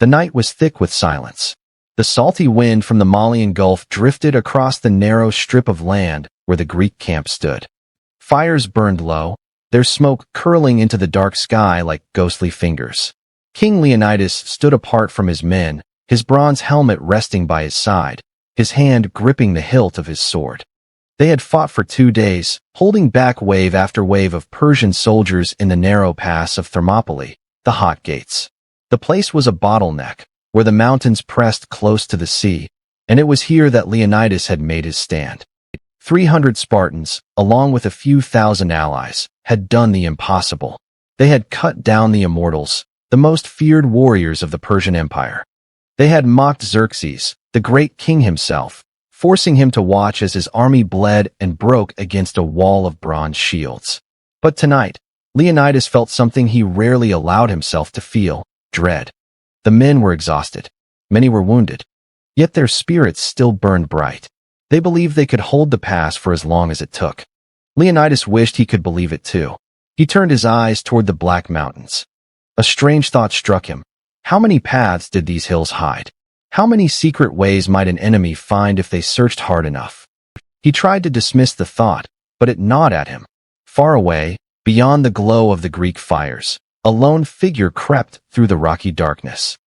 The night was thick with silence. The salty wind from the Malian Gulf drifted across the narrow strip of land where the Greek camp stood. Fires burned low, their smoke curling into the dark sky like ghostly fingers. King Leonidas stood apart from his men, his bronze helmet resting by his side, his hand gripping the hilt of his sword. They had fought for 2 days, holding back wave after wave of Persian soldiers in the narrow pass of Thermopylae, the hot gates. The place was a bottleneck, where the mountains pressed close to the sea, and it was here that Leonidas had made his stand. 300 Spartans, along with a few thousand allies, had done the impossible. They had cut down the immortals, the most feared warriors of the Persian Empire. They had mocked Xerxes, the great king himself, forcing him to watch as his army bled and broke against a wall of bronze shields. But tonight, Leonidas felt something he rarely allowed himself to feel: dread. The men were exhausted. Many were wounded. Yet their spirits still burned bright. They believed they could hold the pass for as long as it took. Leonidas wished he could believe it too. He turned his eyes toward the black mountains. A strange thought struck him. How many paths did these hills hide? How many secret ways might an enemy find if they searched hard enough? He tried to dismiss the thought, but it gnawed at him. Far away, beyond the glow of the Greek fires, a lone figure crept through the rocky darkness.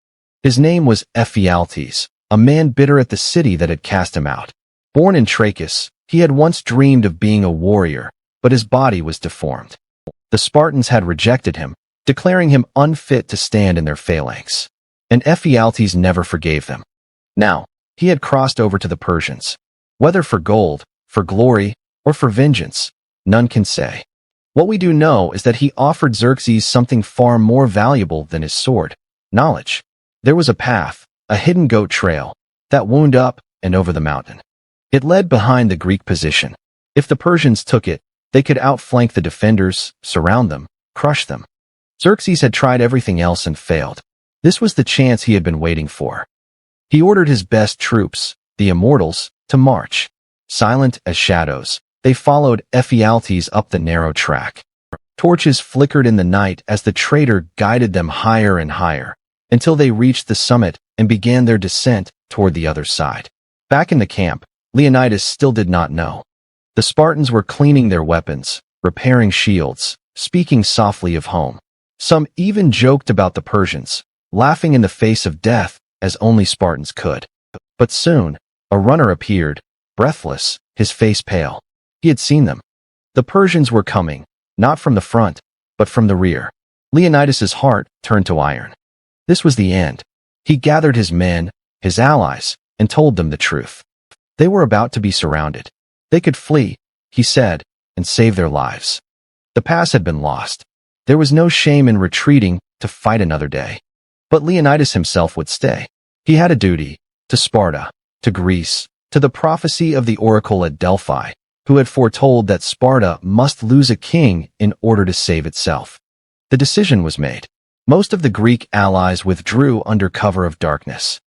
His name was Ephialtes, a man bitter at the city that had cast him out. Born in Trachis, he had once dreamed of being a warrior, but his body was deformed. The Spartans had rejected him, declaring him unfit to stand in their phalanx. And Ephialtes never forgave them. Now, he had crossed over to the Persians. Whether for gold, for glory, or for vengeance, none can say. What we do know is that he offered Xerxes something far more valuable than his sword: knowledge. There was a path, a hidden goat trail, that wound up and over the mountain. It led behind the Greek position. If the Persians took it, they could outflank the defenders, surround them, crush them. Xerxes had tried everything else and failed. This was the chance he had been waiting for. He ordered his best troops, the immortals, to march. Silent as shadows, they followed Ephialtes up the narrow track. Torches flickered in the night as the traitor guided them higher and higher, until they reached the summit and began their descent toward the other side. Back in the camp, Leonidas still did not know. The Spartans were cleaning their weapons, repairing shields, speaking softly of home. Some even joked about the Persians, laughing in the face of death as only Spartans could. But soon, a runner appeared, breathless, his face pale. He had seen them. The Persians were coming, not from the front, but from the rear. Leonidas's heart turned to iron. This was the end. He gathered his men, his allies, and told them the truth. They were about to be surrounded. They could flee, he said, and save their lives. The pass had been lost. There was no shame in retreating to fight another day. But Leonidas himself would stay. He had a duty, to Sparta, to Greece, to the prophecy of the oracle at Delphi, who had foretold that Sparta must lose a king in order to save itself. The decision was made. Most of the Greek allies withdrew under cover of darkness.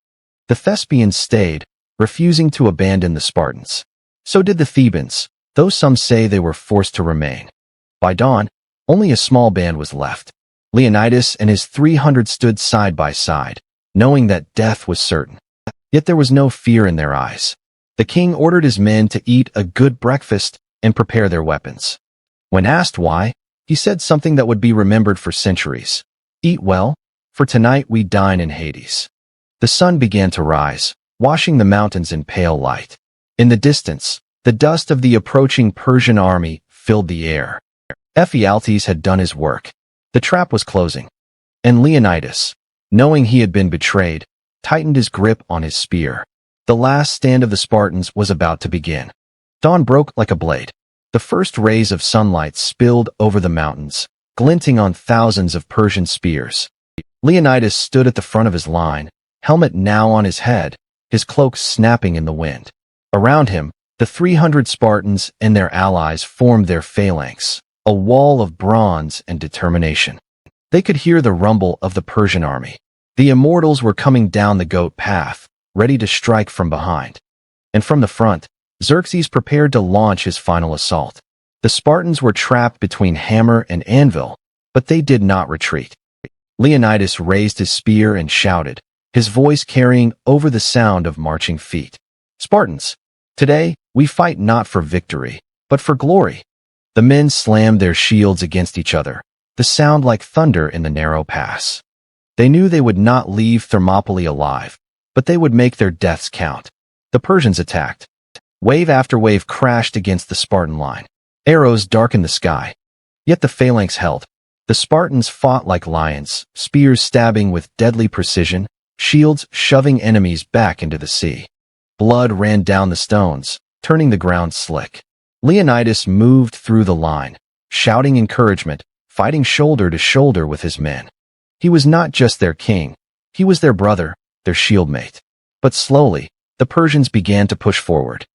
The Thespians stayed, refusing to abandon the Spartans. So did the Thebans, though some say they were forced to remain. By dawn, only a small band was left. Leonidas and his 300 stood side by side, knowing that death was certain. Yet there was no fear in their eyes. The king ordered his men to eat a good breakfast and prepare their weapons. When asked why, he said something that would be remembered for centuries. "Eat well, for tonight we dine in Hades." The sun began to rise, washing the mountains in pale light. In the distance, the dust of the approaching Persian army filled the air. Ephialtes had done his work. The trap was closing. And Leonidas, knowing he had been betrayed, tightened his grip on his spear. The last stand of the Spartans was about to begin. Dawn broke like a blade. The first rays of sunlight spilled over the mountains, glinting on thousands of Persian spears. Leonidas stood at the front of his line, helmet now on his head, his cloak snapping in the wind. Around him, the 300 Spartans and their allies formed their phalanx, a wall of bronze and determination. They could hear the rumble of the Persian army. The immortals were coming down the goat path, ready to strike from behind. And from the front, Xerxes prepared to launch his final assault. The Spartans were trapped between hammer and anvil, but they did not retreat. Leonidas raised his spear and shouted, his voice carrying over the sound of marching feet. "Spartans, today we fight not for victory, but for glory." The men slammed their shields against each other, the sound like thunder in the narrow pass. They knew they would not leave Thermopylae alive, but they would make their deaths count. The Persians attacked. Wave after wave crashed against the Spartan line. Arrows darkened the sky. Yet the phalanx held. The Spartans fought like lions, spears stabbing with deadly precision, shields shoving enemies back into the sea. Blood ran down the stones, turning the ground slick. Leonidas moved through the line, shouting encouragement, fighting shoulder to shoulder with his men. He was not just their king, he was their brother, their shieldmate. But slowly, the Persians began to push forward.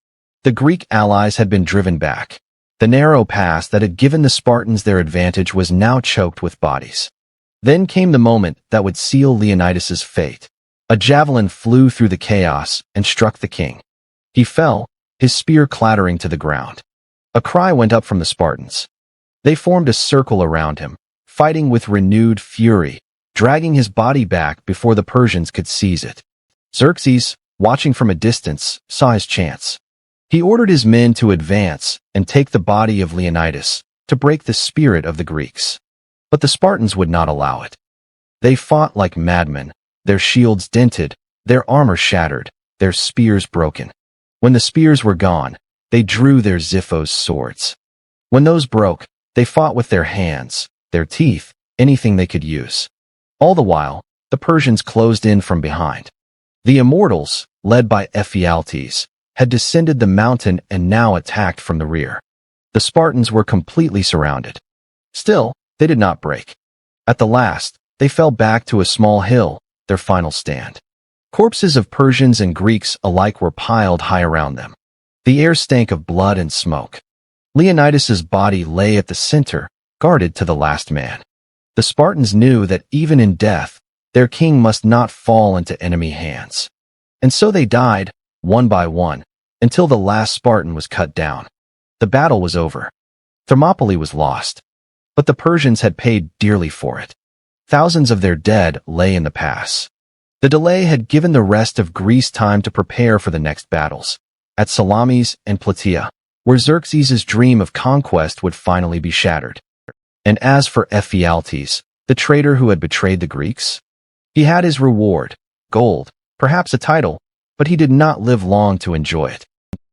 The Greek allies had been driven back. The narrow pass that had given the Spartans their advantage was now choked with bodies. Then came the moment that would seal Leonidas's fate. A javelin flew through the chaos and struck the king. He fell, his spear clattering to the ground. A cry went up from the Spartans. They formed a circle around him, fighting with renewed fury, dragging his body back before the Persians could seize it. Xerxes, watching from a distance, saw his chance. He ordered his men to advance and take the body of Leonidas, to break the spirit of the Greeks. But the Spartans would not allow it. They fought like madmen, their shields dented, their armor shattered, their spears broken. When the spears were gone, they drew their Xiphos swords. When those broke, they fought with their hands, their teeth, anything they could use. All the while, the Persians closed in from behind. The immortals, led by Ephialtes, had descended the mountain and now attacked from the rear. The Spartans were completely surrounded. Still, they did not break. At the last, they fell back to a small hill, their final stand. Corpses of Persians and Greeks alike were piled high around them. The air stank of blood and smoke. Leonidas's body lay at the center, guarded to the last man. The Spartans knew that even in death, their king must not fall into enemy hands. And so they died, one by one, until the last Spartan was cut down. The battle was over. Thermopylae was lost. But the Persians had paid dearly for it. Thousands of their dead lay in the pass. The delay had given the rest of Greece time to prepare for the next battles, at Salamis and Plataea, where Xerxes' dream of conquest would finally be shattered. And as for Ephialtes, the traitor who had betrayed the Greeks, he had his reward, gold, perhaps a title, but he did not live long to enjoy it.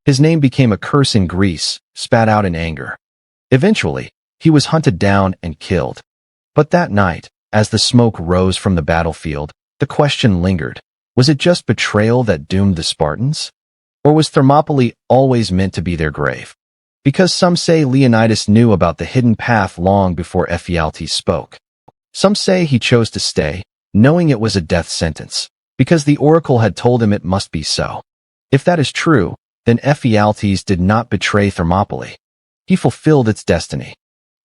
His name became a curse in Greece, spat out in anger. Eventually, he was hunted down and killed. But that night, as the smoke rose from the battlefield, the question lingered. Was it just betrayal that doomed the Spartans? Or was Thermopylae always meant to be their grave? Because some say Leonidas knew about the hidden path long before Ephialtes spoke. Some say he chose to stay, knowing it was a death sentence, because the oracle had told him it must be so. If that is true, then Ephialtes did not betray Thermopylae. He fulfilled its destiny.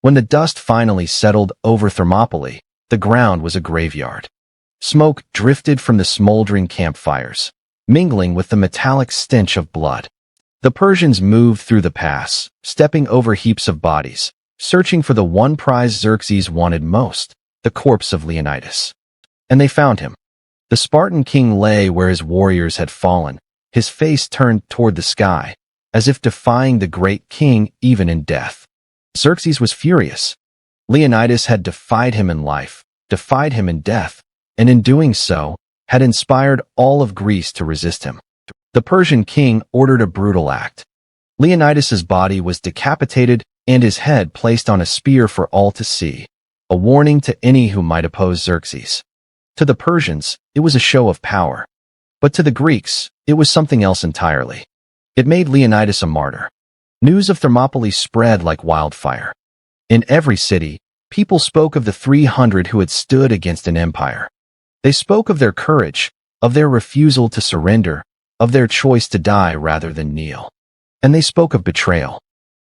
When the dust finally settled over Thermopylae, the ground was a graveyard. Smoke drifted from the smoldering campfires, mingling with the metallic stench of blood. The Persians moved through the pass, stepping over heaps of bodies, searching for the one prize Xerxes wanted most, the corpse of Leonidas. And they found him. The Spartan king lay where his warriors had fallen, his face turned toward the sky, as if defying the great king even in death. Xerxes was furious. Leonidas had defied him in life, defied him in death, and in doing so, had inspired all of Greece to resist him. The Persian king ordered a brutal act. Leonidas's body was decapitated and his head placed on a spear for all to see, a warning to any who might oppose Xerxes. To the Persians, it was a show of power. But to the Greeks, it was something else entirely. It made Leonidas a martyr. News of Thermopylae spread like wildfire. In every city, people spoke of the 300 who had stood against an empire. They spoke of their courage, of their refusal to surrender, of their choice to die rather than kneel. And they spoke of betrayal.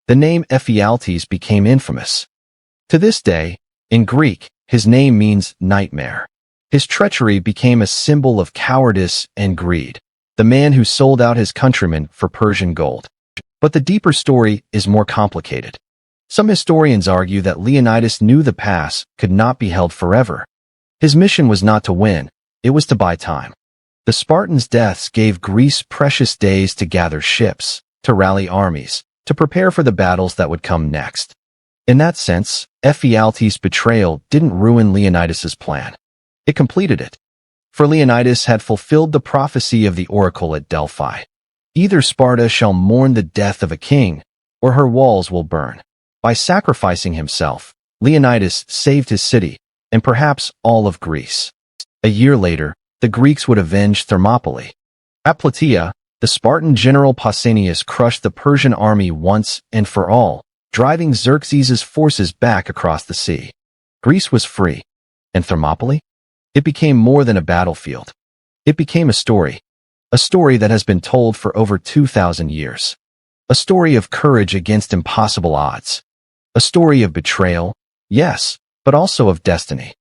The name Ephialtes became infamous. To this day, in Greek, his name means nightmare. His treachery became a symbol of cowardice and greed, the man who sold out his countrymen for Persian gold. But the deeper story is more complicated. Some historians argue that Leonidas knew the pass could not be held forever. His mission was not to win, it was to buy time. The Spartans' deaths gave Greece precious days to gather ships, to rally armies, to prepare for the battles that would come next. In that sense, Ephialtes' betrayal didn't ruin Leonidas's plan. It completed it. For Leonidas had fulfilled the prophecy of the oracle at Delphi. Either Sparta shall mourn the death of a king, or her walls will burn. By sacrificing himself, Leonidas saved his city, and perhaps all of Greece. A year later, the Greeks would avenge Thermopylae. At Plataea, the Spartan general Pausanias crushed the Persian army once and for all, driving Xerxes' forces back across the sea. Greece was free. And Thermopylae? It became more than a battlefield. It became a story that has been told for over 2,000 years. A story of courage against impossible odds. A story of betrayal, yes, but also of destiny.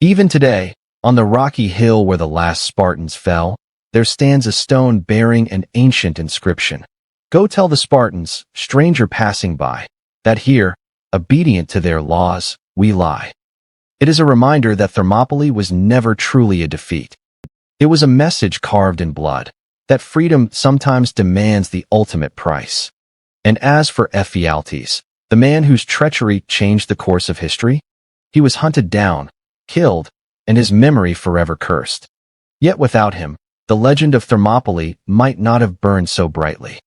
Even today, on the rocky hill where the last Spartans fell, there stands a stone bearing an ancient inscription. Go tell the Spartans, stranger passing by, that here, obedient to their laws, we lie. It is a reminder that Thermopylae was never truly a defeat. It was a message carved in blood, that freedom sometimes demands the ultimate price. And as for Ephialtes, the man whose treachery changed the course of history, he was hunted down, killed, and his memory forever cursed. Yet without him, the legend of Thermopylae might not have burned so brightly.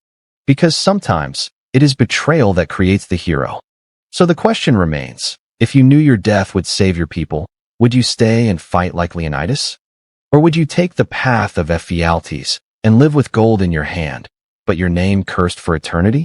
Because sometimes, it is betrayal that creates the hero. So the question remains, if you knew your death would save your people, would you stay and fight like Leonidas? Or would you take the path of Ephialtes and live with gold in your hand, but your name cursed for eternity?